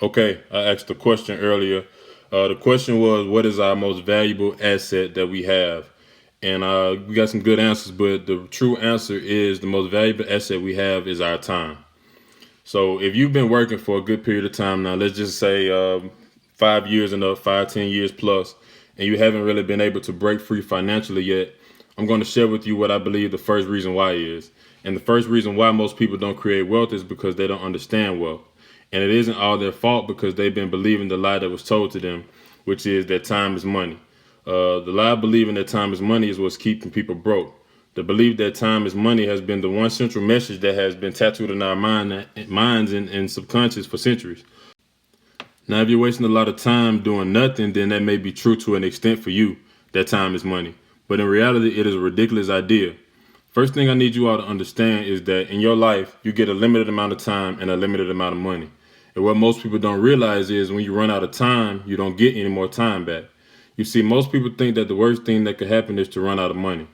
Okay, I asked a question earlier. The question was, what is our most valuable asset that we have? And we got some good answers, but the true answer is the most valuable asset we have is our time. So if you've been working for a good period of time now, let's just say 5 years and up, 5, 10 years plus, and you haven't really been able to break free financially yet, I'm going to share with you what I believe the first reason why is. And the first reason why most people don't create wealth is because they don't understand wealth. And it isn't all their fault because they've been believing the lie that was told to them, which is that time is money. The lie of believing that time is money is what's keeping people broke. The belief that time is money has been the one central message that has been tattooed in our minds and subconscious for centuries. Now, if you're wasting a lot of time doing nothing, then that may be true to an extent for you, that time is money. But in reality, it is a ridiculous idea. First thing I need you all to understand is that in your life, you get a limited amount of time and a limited amount of money. And what most people don't realize is when you run out of time, you don't get any more time back. You see, most people think that the worst thing that could happen is to run out of money.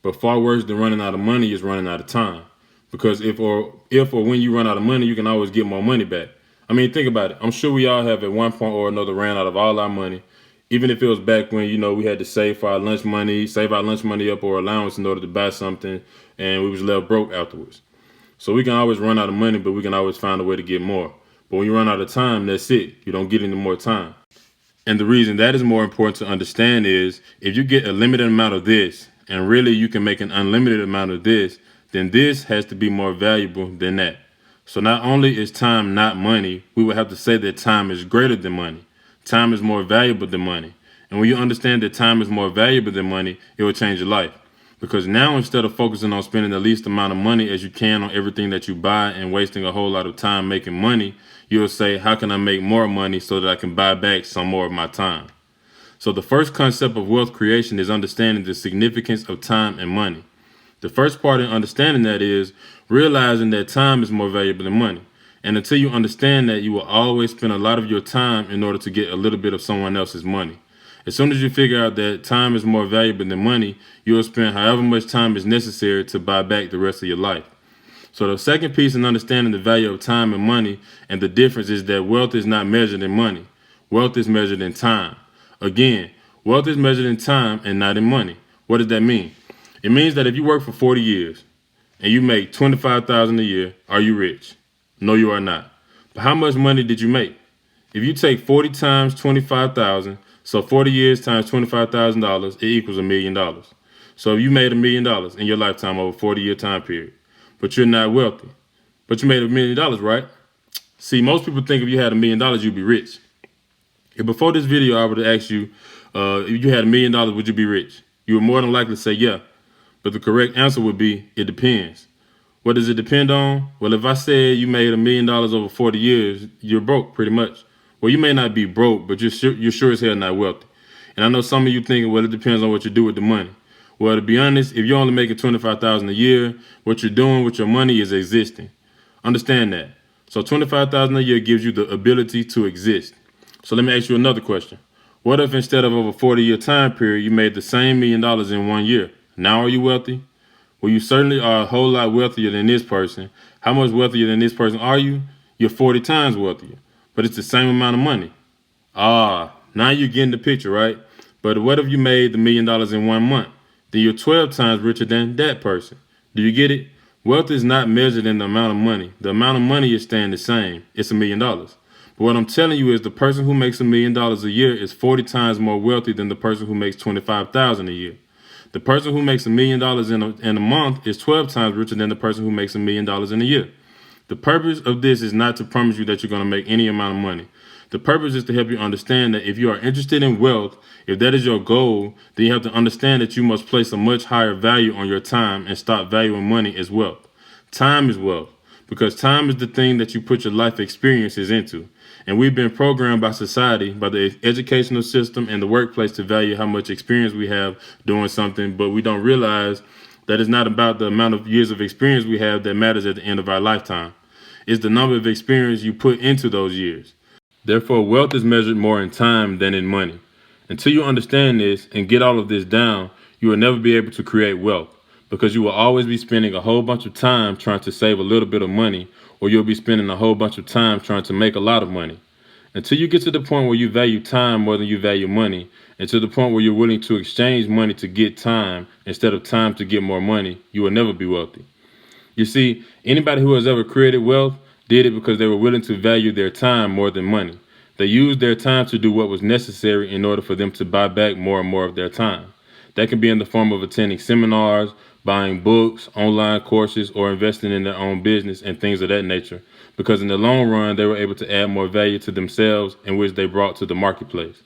But far worse than running out of money is running out of time. Because if or when you run out of money, you can always get more money back. I mean, think about it. I'm sure we all have at one point or another ran out of all our money, even if it was back when we had to save for our lunch money, save our lunch money up or allowance in order to buy something, and we was left broke afterwards. So we can always run out of money, but we can always find a way to get more. But when you run out of time, that's it. You don't get any more time. And the reason that is more important to understand is if you get a limited amount of this, and really you can make an unlimited amount of this, then this has to be more valuable than that. So not only is time not money, we would have to say that time is greater than money. Time is more valuable than money. And when you understand that time is more valuable than money, it will change your life. Because now instead of focusing on spending the least amount of money as you can on everything that you buy and wasting a whole lot of time making money, you'll say, how can I make more money so that I can buy back some more of my time? So the first concept of wealth creation is understanding the significance of time and money. The first part in understanding that is realizing that time is more valuable than money. And until you understand that, you will always spend a lot of your time in order to get a little bit of someone else's money. As soon as you figure out that time is more valuable than money, you will spend however much time is necessary to buy back the rest of your life. So the second piece in understanding the value of time and money and the difference is that wealth is not measured in money. Wealth is measured in time. Again, wealth is measured in time and not in money. What does that mean? It means that if you work for 40 years and you make $25,000 a year, are you rich? No, you are not. But how much money did you make? If you take 40 times 25,000, so 40 years times $25,000, it equals $1,000,000. So if you made $1,000,000 in your lifetime over a 40-year time period, but you're not wealthy, but you made $1,000,000, right? See, most people think if you had $1,000,000, you'd be rich. If before this video I would have asked you, if you had $1,000,000, would you be rich? You would more than likely say yeah. But the correct answer would be, it depends. What does it depend on? Well, if I said you made $1,000,000 over 40 years, you're broke pretty much. Well, you may not be broke, but you're sure as hell not wealthy. And I know some of you thinking, well, it depends on what you do with the money. Well, to be honest, if you're only making $25,000 a year, what you're doing with your money is existing. Understand that. So $25,000 a year gives you the ability to exist. So let me ask you another question. What if instead of over a 40-year time period, you made the same $1,000,000 in 1 year? Now are you wealthy? Well, you certainly are a whole lot wealthier than this person. How much wealthier than this person are you? You're 40 times wealthier, but it's the same amount of money. Now you're getting the picture, right? But what if you made the $1,000,000 in 1 month? Then you're 12 times richer than that person. Do you get it? Wealth is not measured in the amount of money. The amount of money is staying the same. It's $1,000,000. But what I'm telling you is the person who makes $1,000,000 a year is 40 times more wealthy than the person who makes 25,000 a year. The person who makes $1,000,000 in a month is 12 times richer than the person who makes $1,000,000 in a year. The purpose of this is not to promise you that you're going to make any amount of money. The purpose is to help you understand that if you are interested in wealth, if that is your goal, then you have to understand that you must place a much higher value on your time and stop valuing money as wealth. Time is wealth because time is the thing that you put your life experiences into. And we've been programmed by society, by the educational system and the workplace to value how much experience we have doing something, but we don't realize that it's not about the amount of years of experience we have that matters at the end of our lifetime. It's the number of experience you put into those years. Therefore, wealth is measured more in time than in money. Until you understand this and get all of this down, you will never be able to create wealth because you will always be spending a whole bunch of time trying to save a little bit of money, or you'll be spending a whole bunch of time trying to make a lot of money. Until you get to the point where you value time more than you value money, and to the point where you're willing to exchange money to get time instead of time to get more money, you will never be wealthy. You see, anybody who has ever created wealth did it because they were willing to value their time more than money. They used their time to do what was necessary in order for them to buy back more and more of their time. That can be in the form of attending seminars, buying books, online courses, or investing in their own business and things of that nature, because in the long run, they were able to add more value to themselves and which they brought to the marketplace.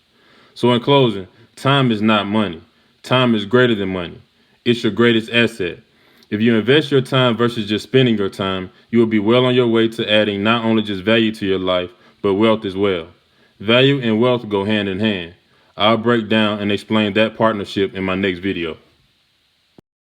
So in closing, time is not money. Time is greater than money. It's your greatest asset. If you invest your time versus just spending your time, you will be well on your way to adding not only just value to your life, but wealth as well. Value and wealth go hand in hand. I'll break down and explain that partnership in my next video.